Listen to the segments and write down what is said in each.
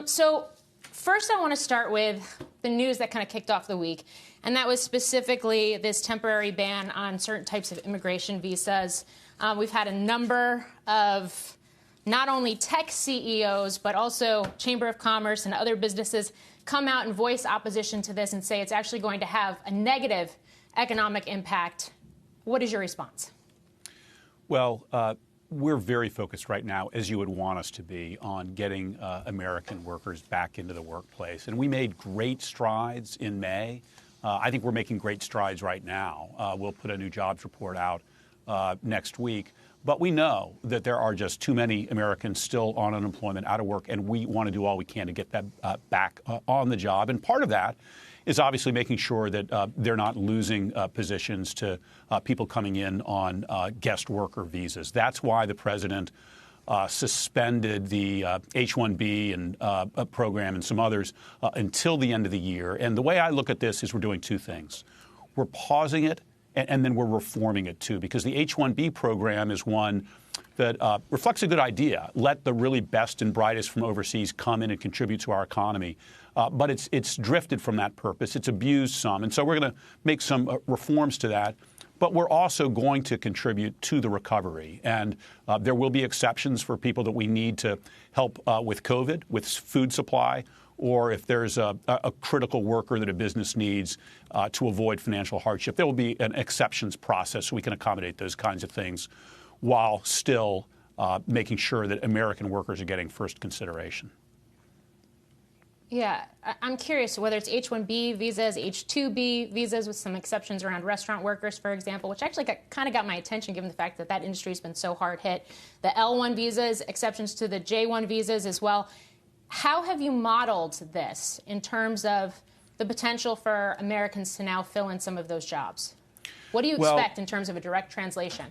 So first I want to start with the news that kind of kicked off the week, and that was specifically this temporary ban on certain types of immigration visas. We've had a number of not only tech CEOs, but also Chamber of Commerce and other businesses come out and voice opposition to this and say it's actually going to have a negative economic impact. What is your response? Well, we're very focused right now, as you would want us to be, on getting American workers back into the workplace. And we made great strides in May. I think we're making great strides right now. We'll put a new jobs report out next week. But we know that there are just too many Americans still on unemployment, out of work, and we want to do all we can to get that back on the job. And part of that is obviously making sure that they're not losing positions to people coming in on guest worker visas. That's why the president suspended the H-1B and program and some others until the end of the year. And the way I look at this is we're doing two things. We're pausing it, and then we're reforming it, too, because the H-1B program is one that reflects a good idea. Let the really best and brightest from overseas come in and contribute to our economy. But it's drifted from that purpose. It's abused some. And so we're going to make some reforms to that. But we're also going to contribute to the recovery. And there will be exceptions for people that we need to help with COVID, with food supply, or if there's a critical worker that a business needs to avoid financial hardship. There will be an exceptions process so we can accommodate those kinds of things while still making sure that American workers are getting first consideration. Yeah, I'm curious whether it's H-1B visas, H-2B visas with some exceptions around restaurant workers, for example, which actually kind of got my attention given the fact that that industry has been so hard hit. The L-1 visas, exceptions to the J-1 visas as well. How have you modeled this in terms of the potential for Americans to now fill in some of those jobs? What do you expect in terms of a direct translation?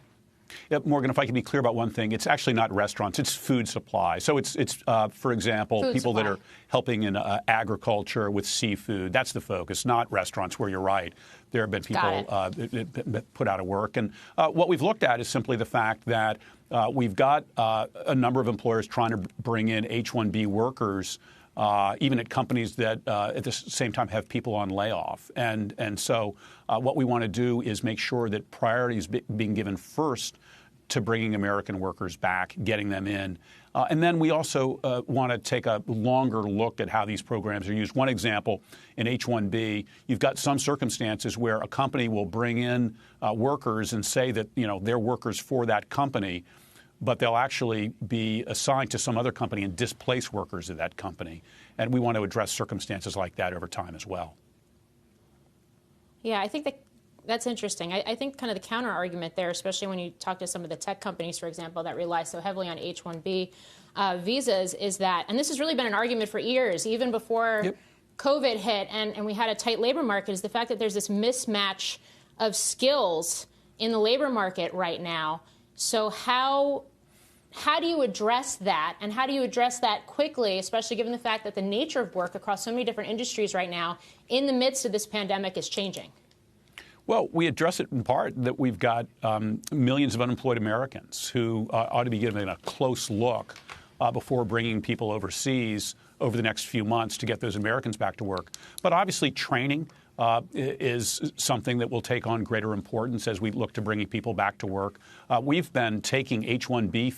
Yeah, Morgan, if I can be clear about one thing, it's actually not restaurants, it's food supply. So it's for example, food people supply that are helping in agriculture with seafood. That's the focus, not restaurants, where you're right. There have been people put out of work. And what we've looked at is simply the fact that we've got a number of employers trying to bring in H-1B workers, even at companies that at the same time have people on layoff. And so what we want to do is make sure that priority is being given first to bringing American workers back, getting them in. And then we also want to take a longer look at how these programs are used. One example, in H-1B, you've got some circumstances where a company will bring in workers and say that, they're workers for that company, but they'll actually be assigned to some other company and displace workers of that company. And we want to address circumstances like that over time as well. Yeah, I think that's interesting. I think kind of the counter argument there, especially when you talk to some of the tech companies, for example, that rely so heavily on H-1B visas, is that, and this has really been an argument for years, even before COVID hit and we had a tight labor market, is the fact that there's this mismatch of skills in the labor market right now. So how do you address that, and how do you address that quickly, especially given the fact that the nature of work across so many different industries right now in the midst of this pandemic is changing? Well, we address it in part that we've got millions of unemployed Americans who ought to be given a close look before bringing people overseas over the next few months to get those Americans back to work. But obviously training is something that will take on greater importance as we look to bringing people back to work. We've been taking H-1B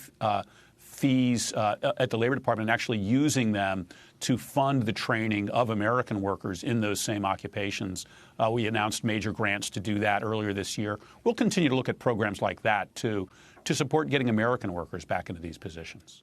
fees at the Labor Department and actually using them to fund the training of American workers in those same occupations. We announced major grants to do that earlier this year. We'll continue to look at programs like that, too, to support getting American workers back into these positions.